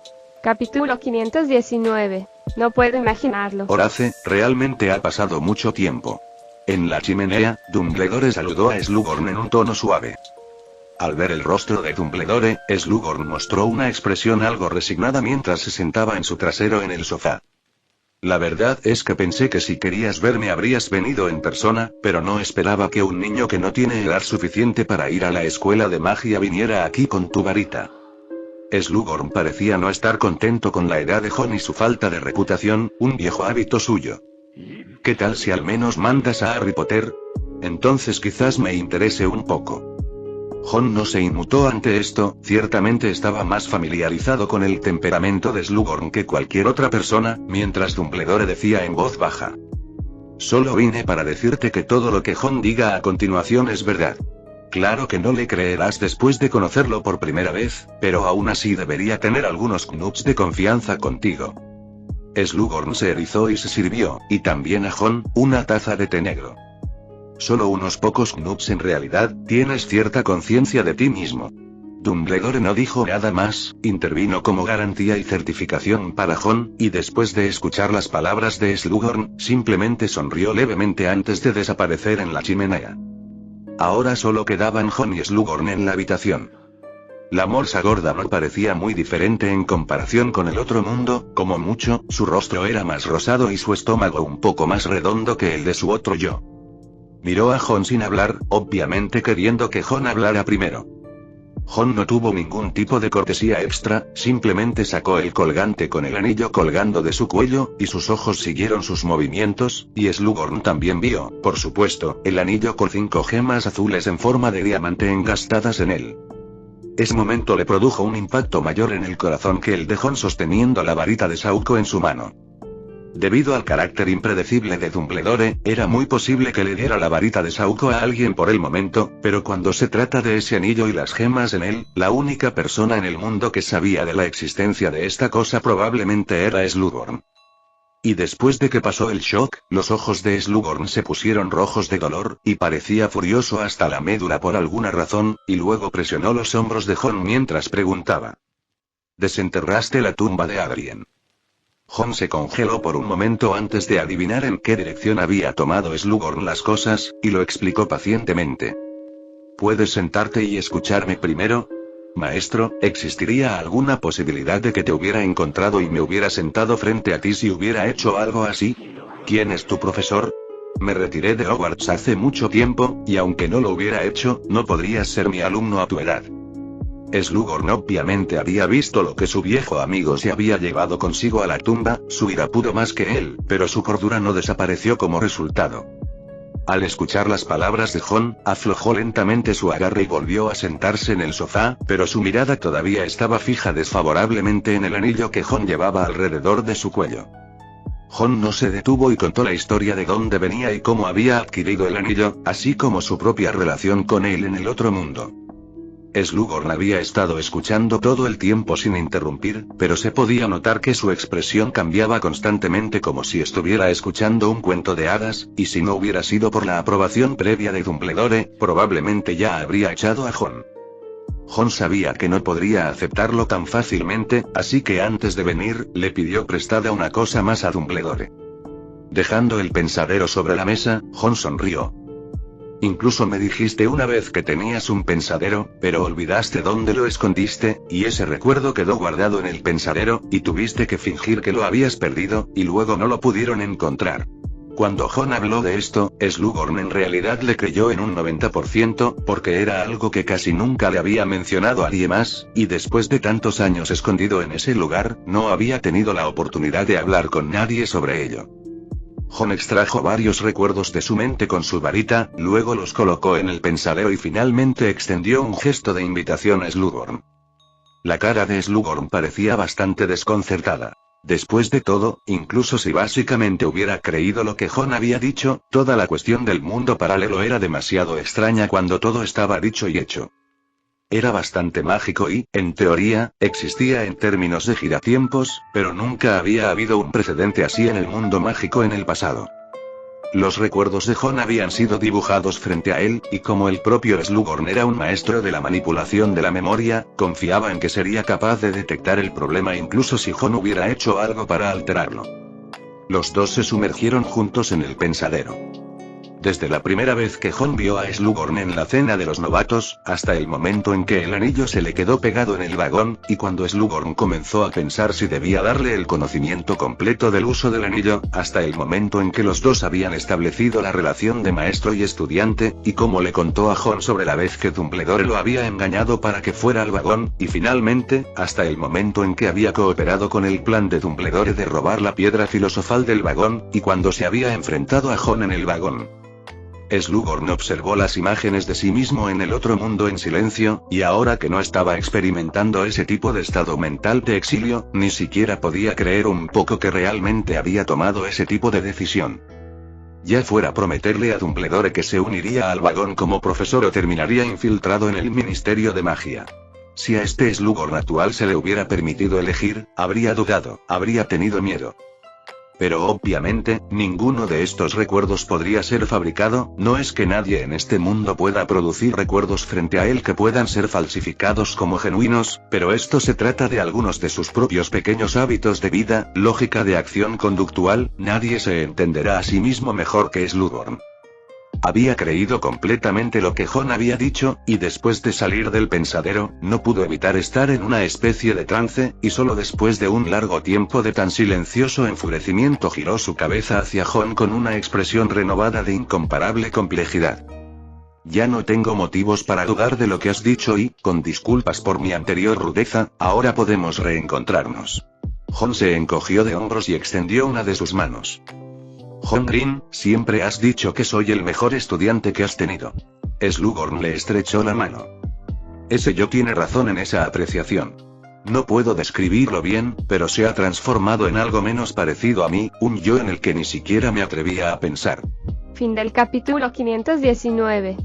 Capítulo 519. No puedo imaginarlo. Horace, realmente ha pasado mucho tiempo. En la chimenea, Dumbledore saludó a Slughorn en un tono suave. Al ver el rostro de Dumbledore, Slughorn mostró una expresión algo resignada mientras se sentaba en su trasero en el sofá. La verdad es que pensé que si querías verme habrías venido en persona, pero no esperaba que un niño que no tiene edad suficiente para ir a la escuela de magia viniera aquí con tu varita. Slughorn parecía no estar contento con la edad de Jon y su falta de reputación, un viejo hábito suyo. ¿Qué tal si al menos mandas a Harry Potter? Entonces quizás me interese un poco. Jon no se inmutó ante esto, ciertamente estaba más familiarizado con el temperamento de Slughorn que cualquier otra persona, mientras Dumbledore decía en voz baja. Solo vine para decirte que todo lo que Jon diga a continuación es verdad. Claro que no le creerás después de conocerlo por primera vez, pero aún así debería tener algunos knups de confianza contigo. Slughorn se erizó y se sirvió, y también a Jon, una taza de té negro. Solo unos pocos knups en realidad, tienes cierta conciencia de ti mismo. Dumbledore no dijo nada más, intervino como garantía y certificación para Jon, y después de escuchar las palabras de Slughorn, simplemente sonrió levemente antes de desaparecer en la chimenea. Ahora solo quedaban Jon y Slughorn en la habitación. La morsa gorda no parecía muy diferente en comparación con el otro mundo, como mucho, su rostro era más rosado y su estómago un poco más redondo que el de su otro yo. Miró a Jon sin hablar, obviamente queriendo que Jon hablara primero. Jon no tuvo ningún tipo de cortesía extra, simplemente sacó el colgante con el anillo colgando de su cuello, y sus ojos siguieron sus movimientos, y Slughorn también vio, por supuesto, el anillo con 5 gemas azules en forma de diamante engastadas en él. Ese momento le produjo un impacto mayor en el corazón que el de Jon sosteniendo la varita de Sauco en su mano. Debido al carácter impredecible de Dumbledore, era muy posible que le diera la varita de Sauco a alguien por el momento, pero cuando se trata de ese anillo y las gemas en él, la única persona en el mundo que sabía de la existencia de esta cosa probablemente era Slughorn. Y después de que pasó el shock, los ojos de Slughorn se pusieron rojos de dolor, y parecía furioso hasta la médula por alguna razón, y luego presionó los hombros de Jon mientras preguntaba. ¿Desenterraste la tumba de Adrien? Jon se congeló por un momento antes de adivinar en qué dirección había tomado Slughorn las cosas, y lo explicó pacientemente. ¿Puedes sentarte y escucharme primero? Maestro, ¿existiría alguna posibilidad de que te hubiera encontrado y me hubiera sentado frente a ti si hubiera hecho algo así? ¿Quién es tu profesor? Me retiré de Hogwarts hace mucho tiempo, y aunque no lo hubiera hecho, no podrías ser mi alumno a tu edad. Slughorn obviamente había visto lo que su viejo amigo se había llevado consigo a la tumba, su ira pudo más que él, pero su cordura no desapareció como resultado. Al escuchar las palabras de Jon, aflojó lentamente su agarre y volvió a sentarse en el sofá, pero su mirada todavía estaba fija desfavorablemente en el anillo que Jon llevaba alrededor de su cuello. Jon no se detuvo y contó la historia de dónde venía y cómo había adquirido el anillo, así como su propia relación con él en el otro mundo. Slughorn había estado escuchando todo el tiempo sin interrumpir, pero se podía notar que su expresión cambiaba constantemente como si estuviera escuchando un cuento de hadas, y si no hubiera sido por la aprobación previa de Dumbledore, probablemente ya habría echado a Jon. Jon sabía que no podría aceptarlo tan fácilmente, así que antes de venir, le pidió prestada una cosa más a Dumbledore. Dejando el pensadero sobre la mesa, Jon sonrió. Incluso me dijiste una vez que tenías un pensadero, pero olvidaste dónde lo escondiste, y ese recuerdo quedó guardado en el pensadero, y tuviste que fingir que lo habías perdido, y luego no lo pudieron encontrar. Cuando Jon habló de esto, Slughorn en realidad le creyó en un 90%, porque era algo que casi nunca le había mencionado a nadie más, y después de tantos años escondido en ese lugar, no había tenido la oportunidad de hablar con nadie sobre ello. Jon extrajo varios recuerdos de su mente con su varita, luego los colocó en el pensadero y finalmente extendió un gesto de invitación a Slughorn. La cara de Slughorn parecía bastante desconcertada. Después de todo, incluso si básicamente hubiera creído lo que Jon había dicho, toda la cuestión del mundo paralelo era demasiado extraña cuando todo estaba dicho y hecho. Era bastante mágico y, en teoría, existía en términos de giratiempos, pero nunca había habido un precedente así en el mundo mágico en el pasado. Los recuerdos de Jon habían sido dibujados frente a él, y como el propio Slughorn era un maestro de la manipulación de la memoria, confiaba en que sería capaz de detectar el problema incluso si Jon hubiera hecho algo para alterarlo. Los dos se sumergieron juntos en el pensadero. Desde la primera vez que Jon vio a Slughorn en la cena de los novatos, hasta el momento en que el anillo se le quedó pegado en el vagón, y cuando Slughorn comenzó a pensar si debía darle el conocimiento completo del uso del anillo, hasta el momento en que los dos habían establecido la relación de maestro y estudiante, y cómo le contó a Jon sobre la vez que Dumbledore lo había engañado para que fuera al vagón, y finalmente, hasta el momento en que había cooperado con el plan de Dumbledore de robar la piedra filosofal del vagón, y cuando se había enfrentado a Jon en el vagón. Slughorn observó las imágenes de sí mismo en el otro mundo en silencio, y ahora que no estaba experimentando ese tipo de estado mental de exilio, ni siquiera podía creer un poco que realmente había tomado ese tipo de decisión. Ya fuera prometerle a Dumbledore que se uniría al vagón como profesor o terminaría infiltrado en el Ministerio de Magia. Si a este Slughorn actual se le hubiera permitido elegir, habría dudado, habría tenido miedo. Pero obviamente, ninguno de estos recuerdos podría ser fabricado, no es que nadie en este mundo pueda producir recuerdos frente a él que puedan ser falsificados como genuinos, pero esto se trata de algunos de sus propios pequeños hábitos de vida, lógica de acción conductual, nadie se entenderá a sí mismo mejor que Slughorn. Había creído completamente lo que Jon había dicho, y después de salir del pensadero, no pudo evitar estar en una especie de trance, y solo después de un largo tiempo de tan silencioso enfurecimiento giró su cabeza hacia Jon con una expresión renovada de incomparable complejidad. Ya no tengo motivos para dudar de lo que has dicho y, con disculpas por mi anterior rudeza, ahora podemos reencontrarnos. Jon se encogió de hombros y extendió una de sus manos. Jon Green, siempre has dicho que soy el mejor estudiante que has tenido. Slughorn le estrechó la mano. Ese yo tiene razón en esa apreciación. No puedo describirlo bien, pero se ha transformado en algo menos parecido a mí, un yo en el que ni siquiera me atrevía a pensar. Fin del capítulo 519.